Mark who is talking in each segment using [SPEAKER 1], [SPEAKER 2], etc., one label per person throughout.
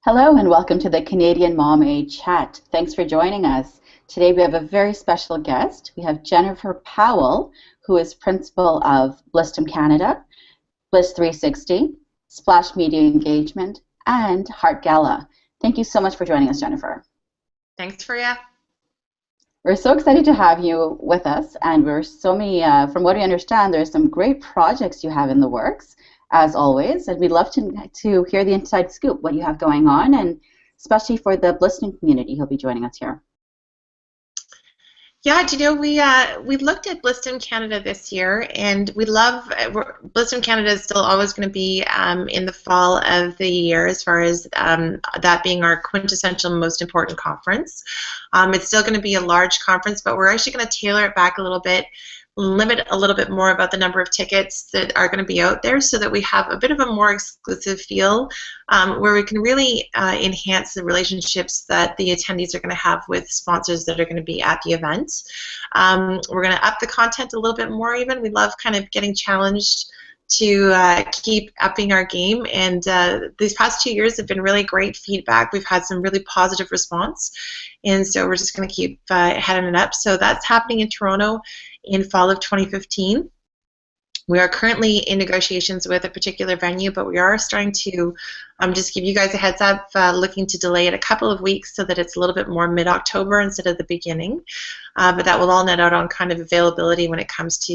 [SPEAKER 1] Hello and welcome to the Canadian Mom Aid Chat. Thanks for joining us. Today we have a very special guest. We have Jennifer Powell, who is principal of Blistum Canada, Bliss 360, Splash Media Engagement, and Heart Gala. Thank you so much for joining us, Jennifer.
[SPEAKER 2] Thanks, Freya.
[SPEAKER 1] We're so excited to have you with us, and we're so many, from what we understand, there's some great projects you have in the works, as always, and we'd love to hear the inside scoop, what you have going on, and especially for the Blistum community who'll be joining us here.
[SPEAKER 2] Yeah, do you know, we looked at Blistum Canada this year, and we love Blistum Canada is still always going to be in the fall of the year, as far as that being our quintessential most important conference. It's still going to be a large conference, but we're actually going to tailor it back a little bit, limit a little bit more about the number of tickets that are going to be out there, so that we have a bit of a more exclusive feel, where we can really enhance the relationships that the attendees are going to have with sponsors that are going to be at the event. We're going to up the content a little bit more even. We love kind of getting challenged to keep upping our game, and these past 2 years have been really great feedback. We've had some really positive response, and so we're just going to keep heading it up. So that's happening in Toronto in fall of 2015. We are currently in negotiations with a particular venue, but we are starting to just give you guys a heads up, looking to delay it a couple of weeks so that it's a little bit more mid-October instead of the beginning. But that will all net out on kind of availability when it comes to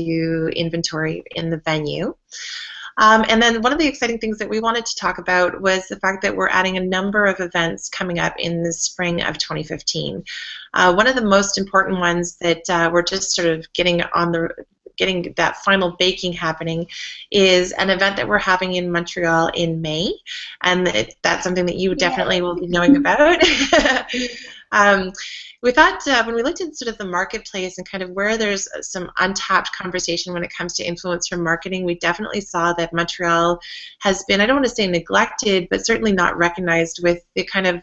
[SPEAKER 2] inventory in the venue. And then one of the exciting things that we wanted to talk about was the fact that we're adding a number of events coming up in the spring of 2015. One of the most important ones that we're just sort of getting that final baking happening is an event that we're having in Montreal in May, and that's something that you definitely will be knowing about. We thought when we looked at sort of the marketplace and kind of where there's some untapped conversation when it comes to influencer marketing, we definitely saw that Montreal has been, I don't want to say neglected, but certainly not recognized with the kind of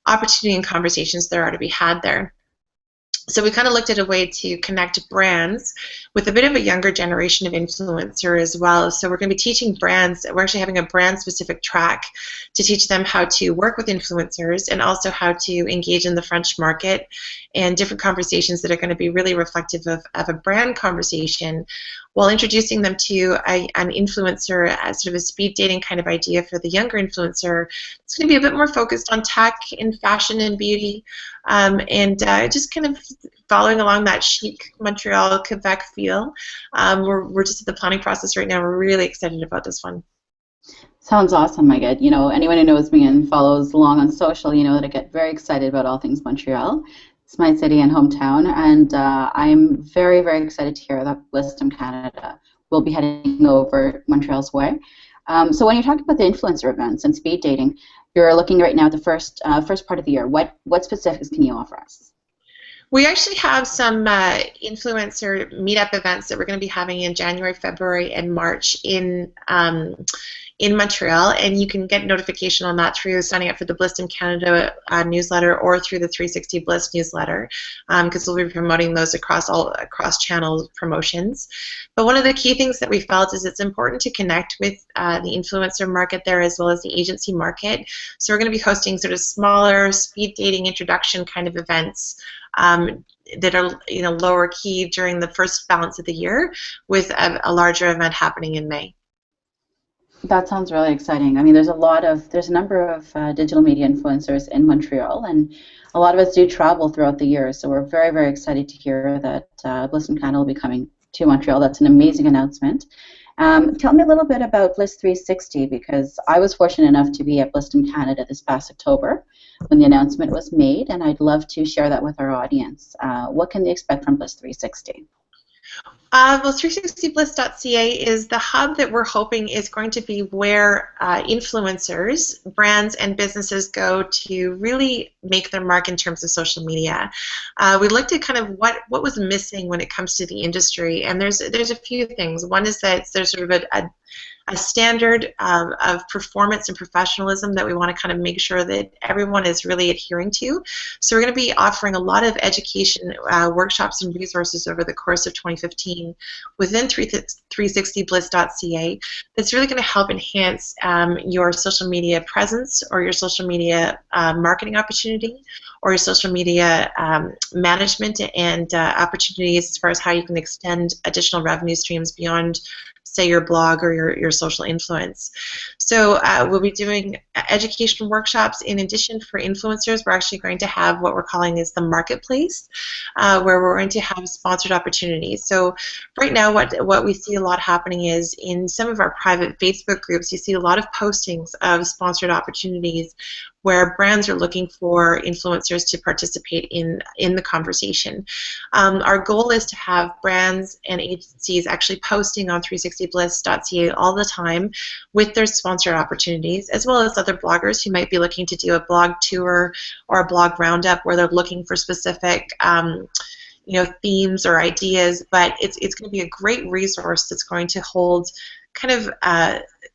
[SPEAKER 2] opportunity and conversations there are to be had there. So we kind of looked at a way to connect brands with a bit of a younger generation of influencer as well. So we're going to be teaching brands, we're actually having a brand-specific track to teach them how to work with influencers and also how to engage in the French market, and different conversations that are going to be really reflective of a brand conversation, while introducing them to an influencer as sort of a speed dating kind of idea for the younger influencer. It's going to be a bit more focused on tech and fashion and beauty, and just kind of following along that chic Montreal, Quebec feel. We're just at the planning process right now. We're really excited about this one.
[SPEAKER 1] Sounds awesome, I get. You know, anyone who knows me and follows along on social, you know that I get very excited about all things Montreal. It's my city and hometown, and I'm very, very excited to hear that Blistum Canada will be heading over Montreal's way. So when you're talking about the influencer events and speed dating, you're looking right now at the first part of the year. What specifics can you offer us?
[SPEAKER 2] We actually have some influencer meetup events that we're going to be having in January, February, and March in Montreal, and you can get notification on that through signing up for the Blistum Canada newsletter or through the 360 Bliss newsletter, because we'll be promoting those across channel promotions. But one of the key things that we felt is it's important to connect with the influencer market there, as well as the agency market. So we're going to be hosting sort of smaller speed dating introduction kind of events that are, you know, lower key during the first balance of the year, with a larger event happening in May.
[SPEAKER 1] That sounds really exciting. I mean, there's a number of digital media influencers in Montreal, and a lot of us do travel throughout the year, so we're very, very excited to hear that Blistum Canada will be coming to Montreal. That's an amazing announcement. Tell me a little bit about Bliss 360, because I was fortunate enough to be at Blistum Canada this past October when the announcement was made, and I'd love to share that with our audience. What can they expect from Bliss 360?
[SPEAKER 2] Well, 360bliss.ca is the hub that we're hoping is going to be where influencers, brands, and businesses go to really make their mark in terms of social media. We looked at kind of what was missing when it comes to the industry, and there's a few things. One is that there's sort of a standard of performance and professionalism that we want to kind of make sure that everyone is really adhering to. So we're going to be offering a lot of education workshops and resources over the course of 2015 within 360bliss.ca that's really going to help enhance your social media presence or your social media marketing opportunity or your social media management and opportunities as far as how you can extend additional revenue streams beyond, say, your blog or your social influence. So we'll be doing education workshops. In addition, for influencers, we're actually going to have what we're calling is the marketplace, where we're going to have sponsored opportunities. So right now what we see a lot happening is in some of our private Facebook groups, you see a lot of postings of sponsored opportunities where brands are looking for influencers to participate in the conversation. Our goal is to have brands and agencies actually posting on 360bliss.ca all the time with their sponsored opportunities, as well as other bloggers who might be looking to do a blog tour or a blog roundup where they're looking for specific themes or ideas. But it's going to be a great resource that's going to hold kind of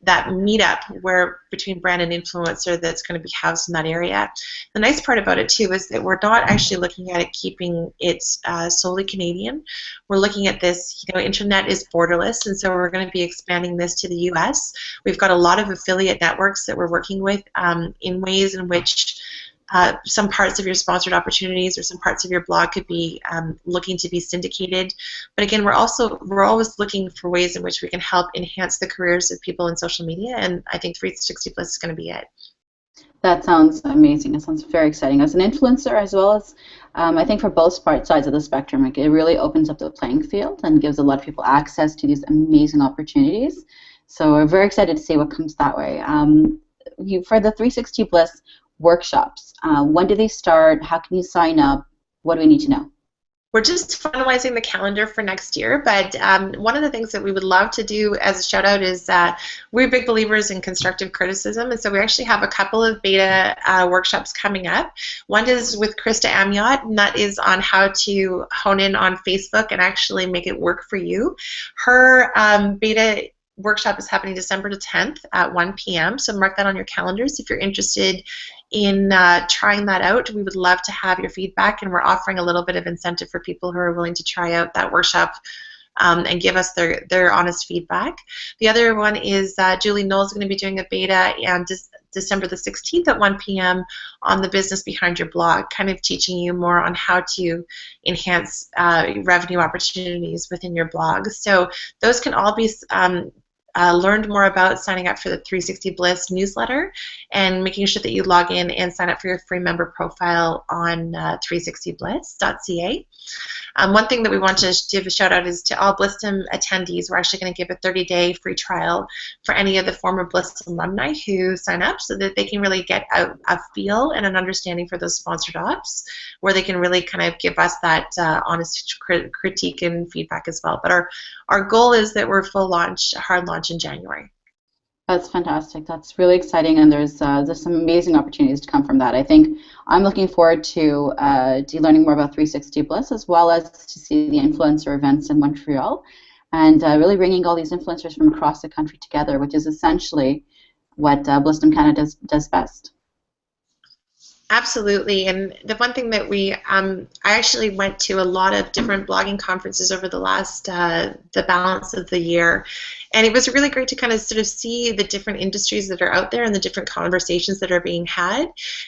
[SPEAKER 2] that meetup where between brand and influencer that's going to be housed in that area. The nice part about it too is that we're not actually looking at it keeping it solely Canadian. We're looking at this, internet is borderless, and so we're going to be expanding this to the US. We've got a lot of affiliate networks that we're working with in ways in which some parts of your sponsored opportunities or some parts of your blog could be looking to be syndicated. But again, we're always looking for ways in which we can help enhance the careers of people in social media, and I think 360 Bliss is going to be it.
[SPEAKER 1] That sounds amazing. It sounds very exciting. As an influencer, as well as I think for both sides of the spectrum, it really opens up the playing field and gives a lot of people access to these amazing opportunities. So we're very excited to see what comes that way. For the 360 Bliss workshops, when do they start? How can you sign up? What do we need to know?
[SPEAKER 2] We're just finalizing the calendar for next year, but one of the things that we would love to do as a shout out is we're big believers in constructive criticism, and so we actually have a couple of beta workshops coming up. One is with Krista Amiot, and that is on how to hone in on Facebook and actually make it work for you. Her beta workshop is happening December 10th at 1 p.m., so mark that on your calendars if you're interested in trying that out. We would love to have your feedback, and we're offering a little bit of incentive for people who are willing to try out that workshop and give us their honest feedback. The other one is Julie Knoll is going to be doing a beta on December 16th at 1 p.m. on the business behind your blog, kind of teaching you more on how to enhance revenue opportunities within your blog. So those can all be learned more about signing up for the 360 Bliss newsletter and making sure that you log in and sign up for your free member profile on 360bliss.ca. One thing that we want to give a shout out is to all Blissdom attendees. We're actually going to give a 30-day free trial for any of the former Bliss alumni who sign up so that they can really get a feel and an understanding for those sponsored ops, where they can really kind of give us that honest critique and feedback as well. But our goal is that we're hard launch in January.
[SPEAKER 1] That's fantastic. That's really exciting, and there's some amazing opportunities to come from that. I think I'm looking forward to learning more about 360 Bliss, as well as to see the influencer events in Montreal, and really bringing all these influencers from across the country together, which is essentially what Blissdom Canada does best.
[SPEAKER 2] Absolutely, and the one thing that I actually went to a lot of different blogging conferences over the balance of the year, and it was really great to kind of sort of see the different industries that are out there and the different conversations that are being had.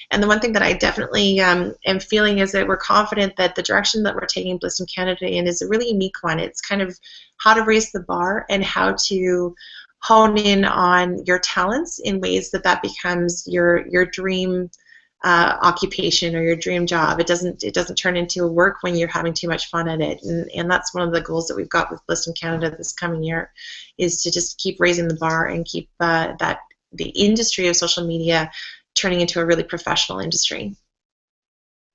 [SPEAKER 2] And the one thing that I definitely am feeling is that we're confident that the direction that we're taking Blissdom Canada in is a really unique one. It's kind of how to raise the bar and how to hone in on your talents in ways that becomes your dream occupation or your dream job. It doesn't turn into work when you're having too much fun at it, and that's one of the goals that we've got with Blissdom Canada this coming year, is to just keep raising the bar and keep the industry of social media turning into a really professional industry.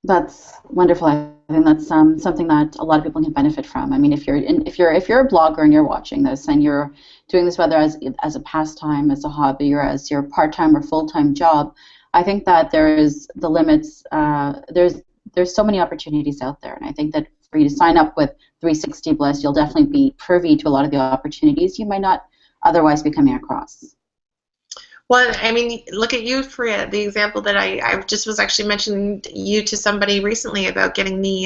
[SPEAKER 1] That's wonderful. I think that's something that a lot of people can benefit from. I mean, if you're a blogger and you're watching this and you're doing this whether as a pastime, as a hobby, or as your part-time or full-time job, I think that there's the limits. There's so many opportunities out there, and I think that for you to sign up with 360 Bliss, you'll definitely be privy to a lot of the opportunities you might not otherwise be coming across.
[SPEAKER 2] Well, I mean, look at you, Faria, the example that I just was actually mentioning you to somebody recently about getting the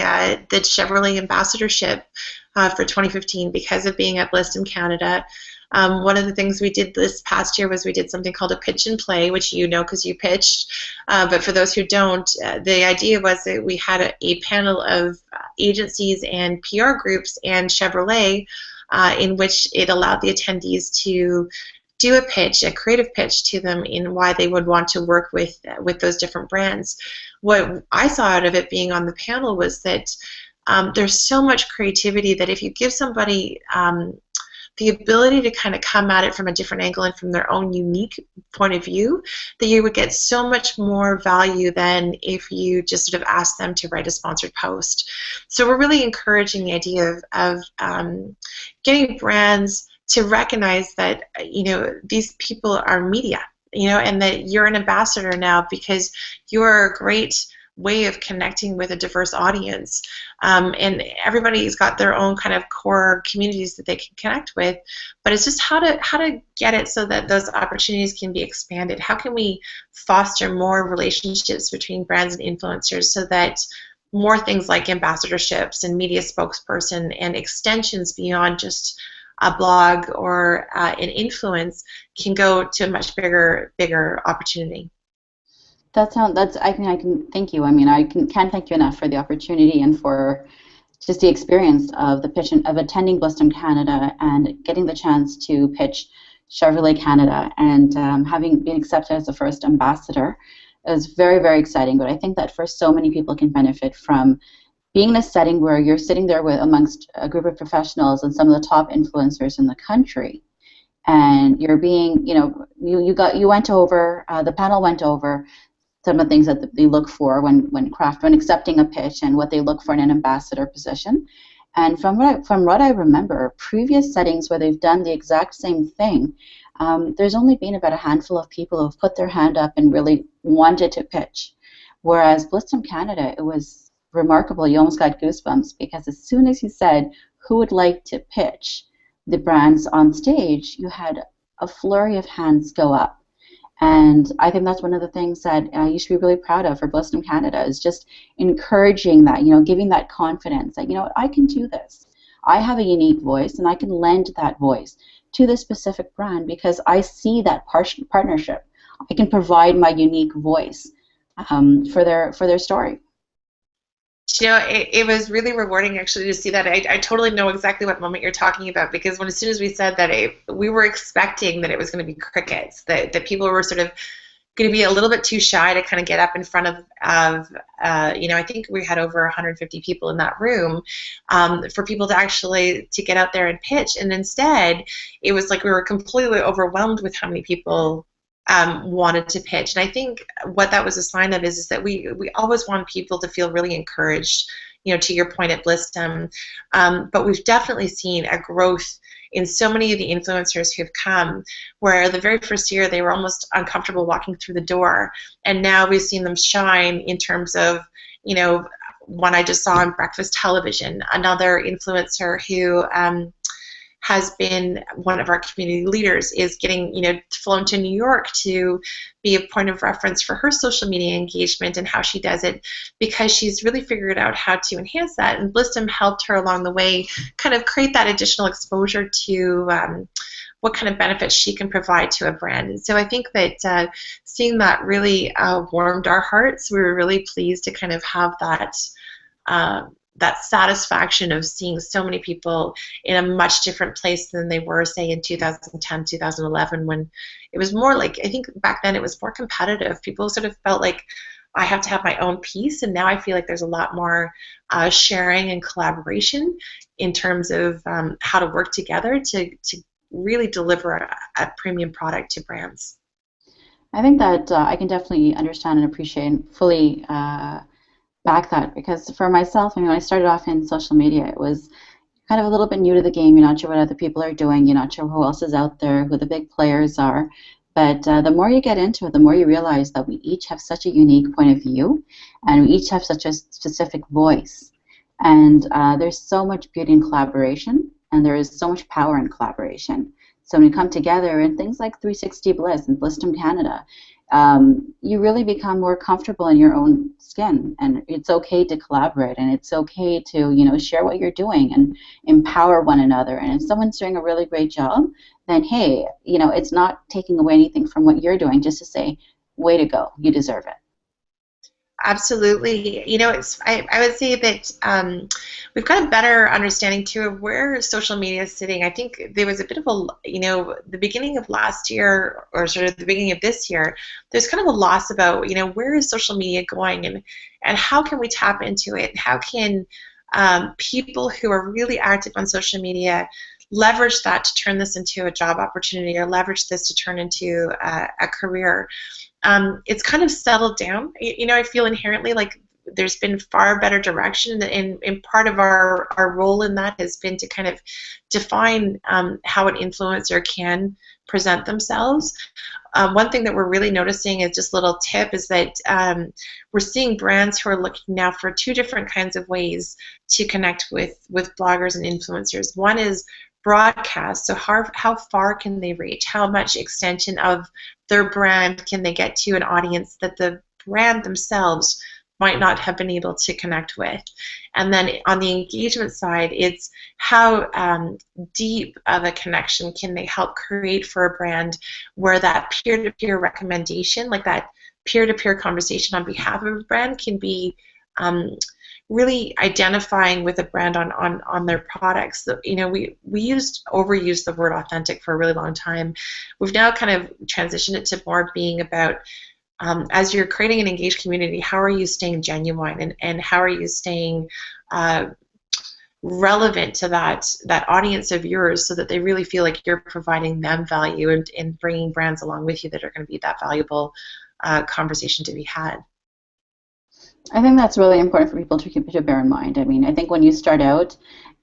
[SPEAKER 2] Chevrolet ambassadorship for 2015 because of being at Bliss in Canada. One of the things we did this past year was we did something called a pitch and play, which you know because you pitched. But for those who don't, the idea was that we had a panel of agencies and PR groups and Chevrolet in which it allowed the attendees to do a pitch, a creative pitch to them in why they would want to work with those different brands. What I saw out of it being on the panel was that there's so much creativity that if you give somebody the ability to kind of come at it from a different angle and from their own unique point of view, that you would get so much more value than if you just sort of asked them to write a sponsored post. So we're really encouraging the idea of getting brands to recognize that, you know, these people are media, you know, and that you're an ambassador now because you're a great way of connecting with a diverse audience. And everybody's got their own kind of core communities that they can connect with, but it's just how to get it so that those opportunities can be expanded. How can we foster more relationships between brands and influencers so that more things like ambassadorships and media spokesperson and extensions beyond just a blog or an influence can go to a much bigger opportunity.
[SPEAKER 1] I can thank you. I mean, I can't thank you enough for the opportunity and for just the experience of the pitch of attending Bliston Canada and getting the chance to pitch Chevrolet Canada and having been accepted as the first ambassador. It was very, very exciting. But I think that for so many people can benefit from being in a setting where you're sitting there with amongst a group of professionals and some of the top influencers in the country, and you're being, you know, you went over, the panel went over some of the things that they look for when accepting a pitch and what they look for in an ambassador position. And from what I remember, previous settings where they've done the exact same thing, there's only been about a handful of people who have put their hand up and really wanted to pitch. Whereas Bliston Canada, it was remarkable. You almost got goosebumps because as soon as you said who would like to pitch the brands on stage, you had a flurry of hands go up. And I think that's one of the things that you should be really proud of for Bliston Canada is just encouraging that, you know, giving that confidence that, you know, I can do this. I have a unique voice and I can lend that voice to this specific brand because I see that partnership. I can provide my unique voice for their story.
[SPEAKER 2] You know, it was really rewarding actually to see that. I totally know exactly what moment you're talking about because as soon as we said that, we were expecting that it was going to be crickets, that people were sort of going to be a little bit too shy to kind of get up in front of you know, I think we had over 150 people in that room for people to actually to get out there and pitch. And instead, it was like we were completely overwhelmed with how many people wanted to pitch. And I think what that was a sign of is that we always want people to feel really encouraged, you know, to your point at Bliston. But we've definitely seen a growth in so many of the influencers who've come where the very first year they were almost uncomfortable walking through the door. And now we've seen them shine in terms of, you know, one I just saw on breakfast television, another influencer who has been one of our community leaders is getting, you know, flown to New York to be a point of reference for her social media engagement and how she does it because she's really figured out how to enhance that. And Bliston helped her along the way kind of create that additional exposure to what kind of benefits she can provide to a brand. And so I think that seeing that really warmed our hearts. We were really pleased to kind of have that that satisfaction of seeing so many people in a much different place than they were, say, in 2010, 2011, when it was more like, I think back then it was more competitive. People sort of felt like I have to have my own piece, and now I feel like there's a lot more sharing and collaboration in terms of how to work together to really deliver a premium product to brands.
[SPEAKER 1] I think that I can definitely understand and appreciate and fully back that, because for myself, I mean, when I started off in social media, it was kind of a little bit new to the game. You're not sure what other people are doing. You're not sure who else is out there, who the big players are. But the more you get into it, the more you realize that we each have such a unique point of view, and we each have such a specific voice. And there's so much beauty in collaboration, and there is so much power in collaboration. So when you come together in things like 360 Bliss and Blissdom Canada, you really become more comfortable in your own skin, and it's okay to collaborate, and it's okay to, you know, share what you're doing and empower one another. And if someone's doing a really great job, then hey, you know, it's not taking away anything from what you're doing, just to say, way to go, you deserve it.
[SPEAKER 2] Absolutely. You know, I would say that we've got a better understanding too of where social media is sitting. I think there was a bit of a, you know, the beginning of last year, or sort of the beginning of this year, there's kind of a loss about, you know, where is social media going, and how can we tap into it? How can people who are really active on social media leverage that to turn this into a job opportunity, or leverage this to turn into a career? It's kind of settled down. You know, I feel inherently like there's been far better direction, and part of our role in that has been to kind of define how an influencer can present themselves. One thing that we're really noticing, is just a little tip, is that we're seeing brands who are looking now for two different kinds of ways to connect with bloggers and influencers. One is broadcast, so how far can they reach? How much extension of their brand can they get to an audience that the brand themselves might not have been able to connect with? And then on the engagement side, it's how deep of a connection can they help create for a brand, where that peer-to-peer recommendation, like that peer-to-peer conversation on behalf of a brand, can be really identifying with a brand on their products. So, you know, we overused the word authentic for a really long time. We've now kind of transitioned it to more being about, as you're creating an engaged community, how are you staying genuine, and how are you staying relevant to that audience of yours, so that they really feel like you're providing them value, and bringing brands along with you that are going to be that valuable conversation to be had.
[SPEAKER 1] I think that's really important for people to bear in mind. I mean, I think when you start out,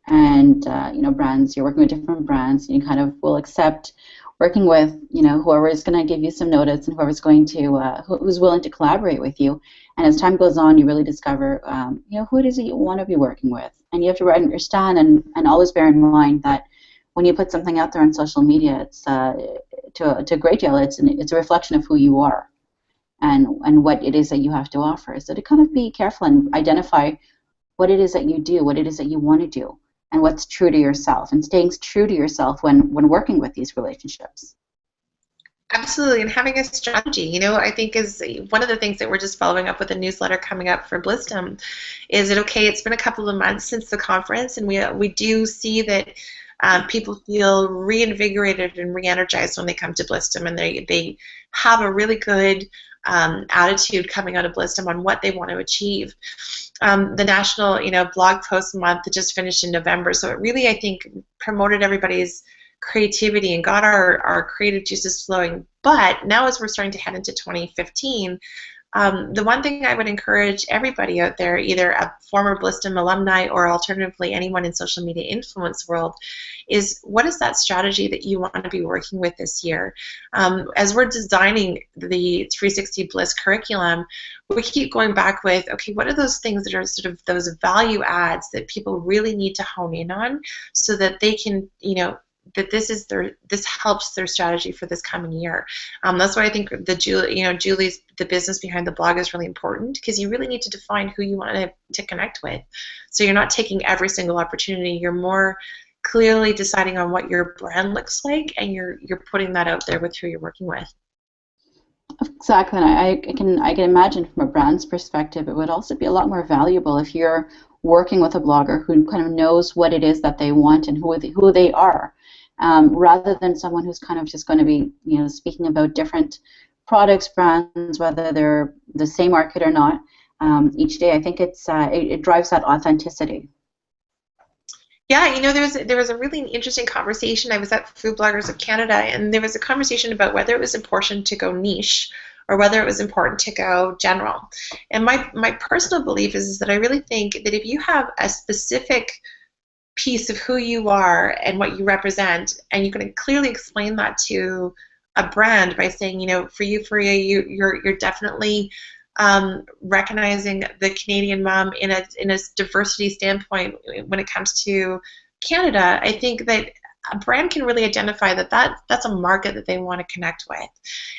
[SPEAKER 1] and you know, brands, you're working with different brands, you kind of will accept working with, you know, whoever is going to give you some notice, and whoever's going to who's willing to collaborate with you. And as time goes on, you really discover you know, who it is that you want to be working with, and you have to understand and always bear in mind that when you put something out there on social media, it's to a great deal, it's a reflection of who you are, and what it is that you have to offer. So to kind of be careful and identify what it is that you do, what it is that you want to do, and what's true to yourself, and staying true to yourself when working with these relationships.
[SPEAKER 2] Absolutely, and having a strategy, you know, I think is one of the things that we're just following up with a newsletter coming up for Blissdom. Is it okay? It's been a couple of months since the conference, and we do see that people feel reinvigorated and re-energized when they come to Blissdom, and they have a really good attitude coming out of Blissdom on what they want to achieve. The national, you know, blog post month that just finished in November, so it really, I think, promoted everybody's creativity and got our creative juices flowing. But now, as we're starting to head into 2015, the one thing I would encourage everybody out there, either a former Blissdom alumni or alternatively anyone in social media influence world, is what is that strategy that you want to be working with this year? As we're designing the 360 Bliss curriculum, we keep going back with, okay, what are those things that are sort of those value adds that people really need to hone in on, so that they can, you know, that this helps their strategy for this coming year. That's why I think Julie's the business behind the blog is really important, because you really need to define who you want to connect with. So you're not taking every single opportunity. You're more clearly deciding on what your brand looks like, and you're putting that out there with who you're working with.
[SPEAKER 1] Exactly, and I can imagine from a brand's perspective, it would also be a lot more valuable if you're working with a blogger who kind of knows what it is that they want and who they are. Rather than someone who's kind of just going to be, you know, speaking about different products, brands, whether they're the same market or not, each day. I think it drives that authenticity.
[SPEAKER 2] Yeah, you know, there was a really interesting conversation. I was at Food Bloggers of Canada, and there was a conversation about whether it was important to go niche or whether it was important to go general. And my personal belief is that I really think that if you have a specific piece of who you are and what you represent, and you can clearly explain that to a brand by saying, you know, for you, you're definitely recognizing the Canadian mom in a diversity standpoint when it comes to Canada. I think that a brand can really identify that's a market that they want to connect with.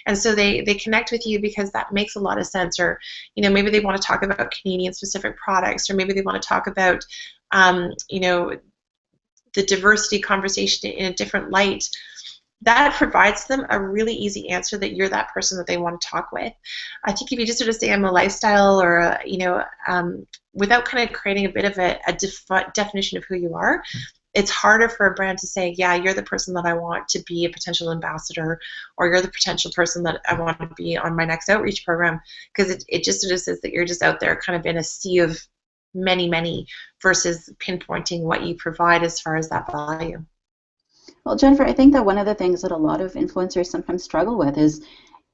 [SPEAKER 2] And so they connect with you because that makes a lot of sense. Or, maybe they want to talk about Canadian specific products, or maybe they want to talk about, the diversity conversation in a different light. That provides them a really easy answer that you're that person that they want to talk with. I think if you just sort of say I'm a lifestyle, or without kind of creating a bit of a definition of who you are, it's harder for a brand to say, yeah, you're the person that I want to be a potential ambassador, or you're the potential person that I want to be on my next outreach program, because it just sort of says that you're just out there kind of in a sea of many, versus pinpointing what you provide as far as that value.
[SPEAKER 1] Well, Jennifer, I think that one of the things that a lot of influencers sometimes struggle with is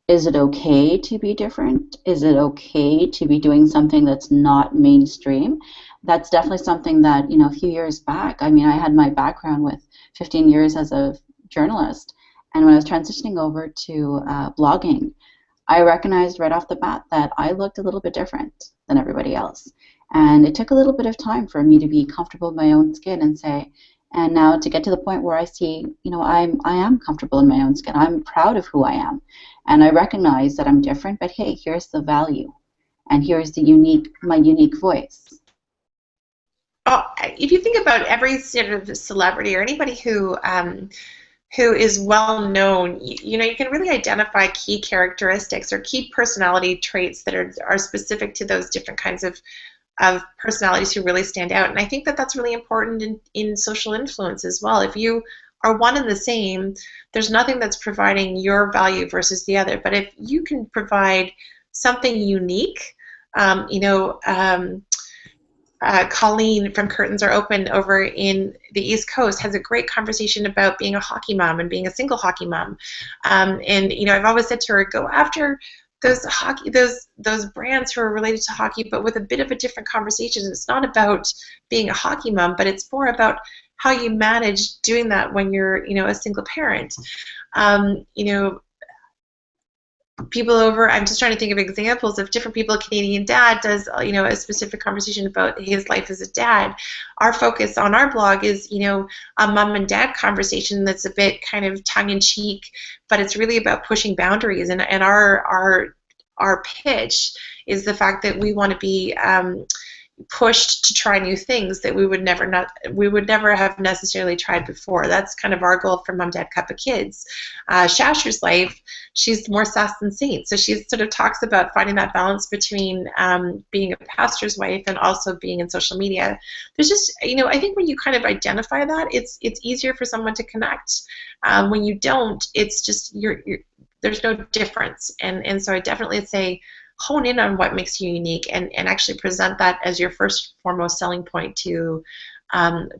[SPEAKER 1] it okay to be different? Is it okay to be doing something that's not mainstream? That's definitely something that, a few years back, I mean, I had my background with 15 years as a journalist, and when I was transitioning over to blogging, I recognized right off the bat that I looked a little bit different than everybody else. And it took a little bit of time for me to be comfortable in my own skin and now to get to the point where I see, I am comfortable in my own skin. I'm proud of who I am. And I recognize that I'm different, but hey, here's the value. And here's my unique voice.
[SPEAKER 2] Oh, if you think about every sort of celebrity or anybody who is well known, you can really identify key characteristics or key personality traits that are specific to those different kinds of personalities who really stand out. And I think that that's really important in social influence as well. If you are one and the same, there's nothing that's providing your value versus the other. But if you can provide something unique, Colleen from Curtains Are Open over in the East Coast has a great conversation about being a hockey mom and being a single hockey mom. And I've always said to her, go after those brands who are related to hockey, but with a bit of a different conversation. It's not about being a hockey mom, but it's more about how you manage doing that when you're a single parent. People over, I'm just trying to think of examples of different people. A Canadian dad does a specific conversation about his life as a dad. Our focus on our blog is a mom and dad conversation that's a bit kind of tongue-in-cheek, but it's really about pushing boundaries, and our pitch is the fact that we want to be pushed to try new things that we would never have necessarily tried before. That's kind of our goal for Mom Dad Cup of Kids. Shasher's life, she's more sass than saint, so she sort of talks about finding that balance between being a pastor's wife and also being in social media. There's just, I think when you kind of identify that, it's easier for someone to connect. When you don't, it's just there's no difference, and so I definitely say hone in on what makes you unique and actually present that as your first foremost selling point to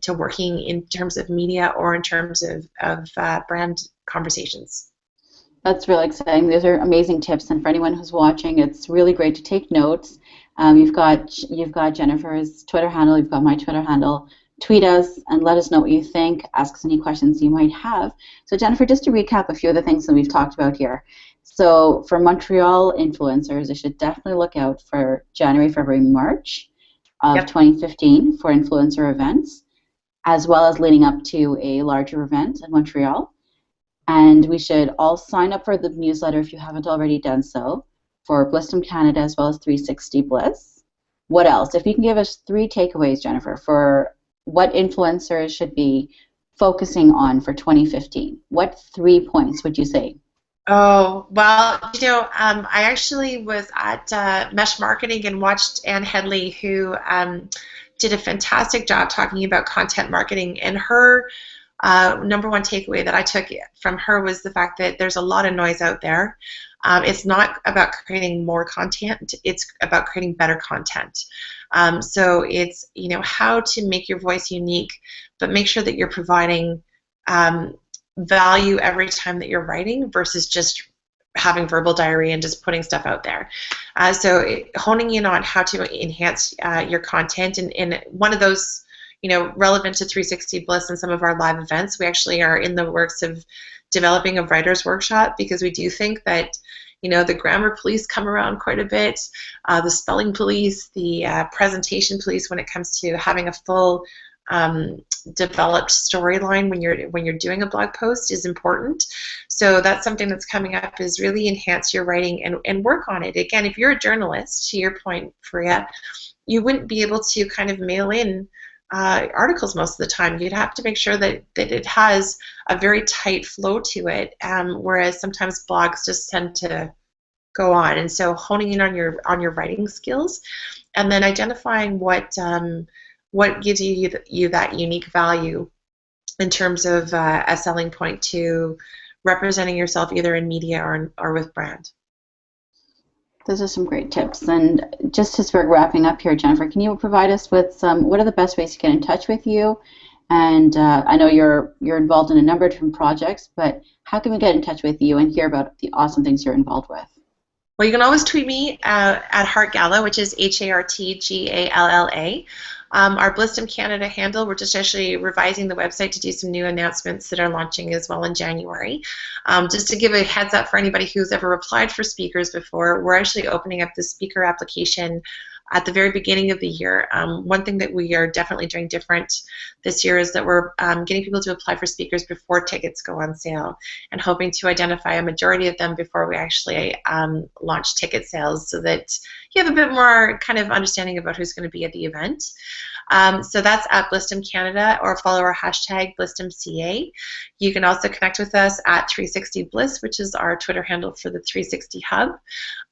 [SPEAKER 2] working in terms of media or in terms of brand conversations.
[SPEAKER 1] That's really exciting. Those are amazing tips, and for anyone who's watching, it's really great to take notes. You've got Jennifer's Twitter handle, you've got my Twitter handle. Tweet us and let us know what you think. Ask us any questions you might have. So Jennifer, just to recap a few of the things that we've talked about here. So for Montreal influencers, they should definitely look out for January, February, March of 2015 for influencer events, as well as leading up to a larger event in Montreal. And we should all sign up for the newsletter if you haven't already done so, for Blissdom Canada as well as 360 Bliss. What else? If you can give us 3 takeaways, Jennifer, for what influencers should be focusing on for 2015, what 3 points would you say?
[SPEAKER 2] Oh, well, I actually was at Mesh Marketing and watched Anne Headley, who did a fantastic job talking about content marketing, and her number one takeaway that I took from her was the fact that there's a lot of noise out there. It's not about creating more content, it's about creating better content. So it's, how to make your voice unique, but make sure that you're providing value every time that you're writing versus just having verbal diarrhea and just putting stuff out there. So honing in on how to enhance your content, and one of those, relevant to 360 Bliss and some of our live events, we actually are in the works of developing a writer's workshop, because we do think that the grammar police come around quite a bit, the spelling police, the presentation police, when it comes to having a full developed storyline when you're doing a blog post is important. So that's something that's coming up, is really enhance your writing and work on it. Again, if you're a journalist, to your point, Faria, you wouldn't be able to kind of mail in articles most of the time. You'd have to make sure that it has a very tight flow to it, whereas sometimes blogs just tend to go on. And so honing in on your writing skills, and then identifying what gives you that unique value in terms of a selling point to representing yourself either in media or with brand.
[SPEAKER 1] Those are some great tips. And just as we're wrapping up here, Jennifer, can you provide us with what are the best ways to get in touch with you? And I know you're involved in a number of different projects, but how can we get in touch with you and hear about the awesome things you're involved with?
[SPEAKER 2] Well, you can always tweet me at HartGala, which is HartGalla. Our Blistum Canada handle, we're just actually revising the website to do some new announcements that are launching as well in January. Just to give a heads up for anybody who's ever applied for speakers before, we're actually opening up the speaker application at the very beginning of the year. One thing that we are definitely doing different this year is that we're getting people to apply for speakers before tickets go on sale, and hoping to identify a majority of them before we actually launch ticket sales, so that you have a bit more kind of understanding about who's going to be at the event. So that's at Blistum Canada, or follow our hashtag BlistumCA. You can also connect with us at 360 Bliss, which is our Twitter handle for the 360 Hub.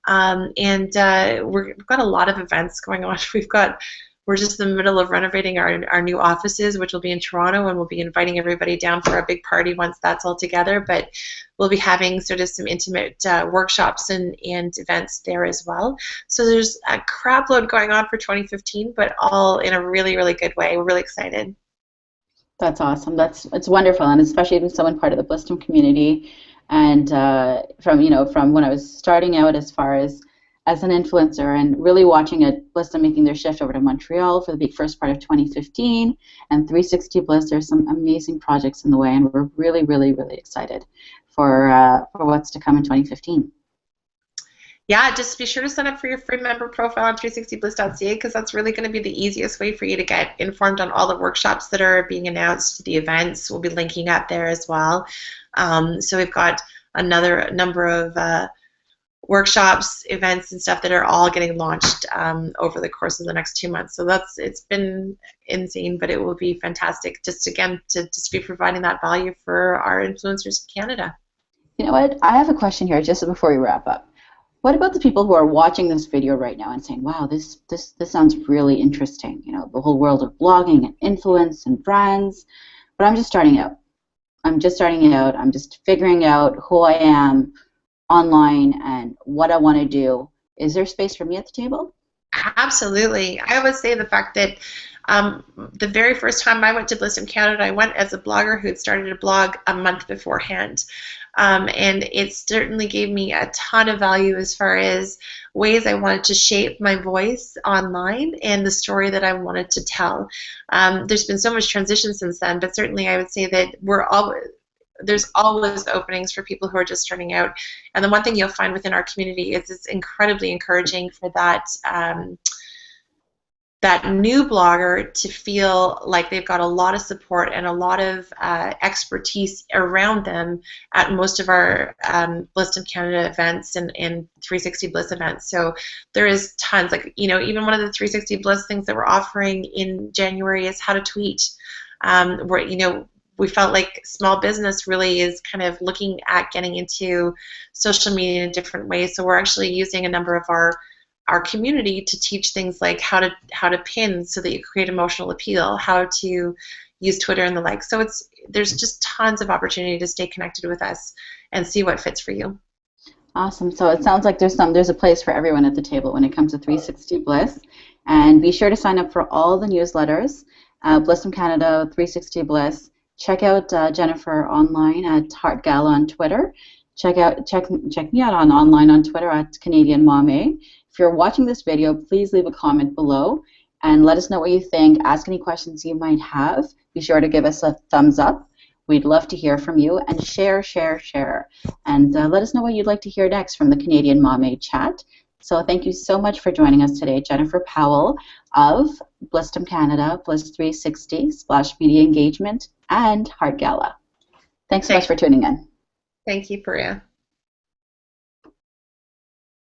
[SPEAKER 2] We've got a lot of events going on. We're just in the middle of renovating our new offices, which will be in Toronto, and we'll be inviting everybody down for a big party once that's all together. But we'll be having sort of some intimate workshops and events there as well. So there's a crap load going on for 2015, but all in a really, really good way. We're really excited.
[SPEAKER 1] That's awesome. It's wonderful, and especially being someone part of the Blistum community. And from when I was starting out as far as an influencer, and really watching Blistum making their shift over to Montreal for the first part of 2015, and 360 Bliss, there's some amazing projects in the way, and we're really, really, really excited for what's to come in 2015.
[SPEAKER 2] Yeah, just be sure to sign up for your free member profile on 360bliss.ca, because that's really going to be the easiest way for you to get informed on all the workshops that are being announced, the events. We'll be linking up there as well. So we've got another number of workshops, events, and stuff that are all getting launched over the course of the next 2 months. So it's been insane, but it will be fantastic, just again to just be providing that value for our influencers in Canada.
[SPEAKER 1] You know what? I have a question here just before we wrap up. What about the people who are watching this video right now and saying, wow, this sounds really interesting, the whole world of blogging and influence and brands, but I'm just starting out. I'm just figuring out who I am online and what I want to do. Is there space for me at the table?
[SPEAKER 2] Absolutely. I always say the fact that the very first time I went to Blistum Canada, I went as a blogger who had started a blog a month beforehand. And it certainly gave me a ton of value as far as ways I wanted to shape my voice online and the story that I wanted to tell. There's been so much transition since then, but certainly I would say that there's always openings for people who are just starting out. And the one thing you'll find within our community is it's incredibly encouraging for that new blogger to feel like they've got a lot of support and a lot of expertise around them at most of our Blistum Canada events and 360 Bliss events. So there is tons, even one of the 360 Bliss things that we're offering in January is how to tweet. We felt like small business really is kind of looking at getting into social media in different ways. So we're actually using a number of our community to teach things like how to pin so that you create emotional appeal, how to use Twitter and the like. So there's just tons of opportunity to stay connected with us and see what fits for you.
[SPEAKER 1] Awesome. So it sounds like there's a place for everyone at the table when it comes to 360 Bliss. And be sure to sign up for all the newsletters, Blistum Canada, 360 Bliss. Check out Jennifer online at HartGala on Twitter. Check me out online on Twitter at Naqvi-Mohamed. If you're watching this video, please leave a comment below and let us know what you think. Ask any questions you might have. Be sure to give us a thumbs up. We'd love to hear from you, and share. And let us know what you'd like to hear next from the Naqvi-Mohamed chat. So thank you so much for joining us today, Jennifer Powell of Blistum Canada, Bliss 360, Splash Media Engagement, and Heart Gala. Thanks so much for tuning in.
[SPEAKER 2] Thank you, Faria.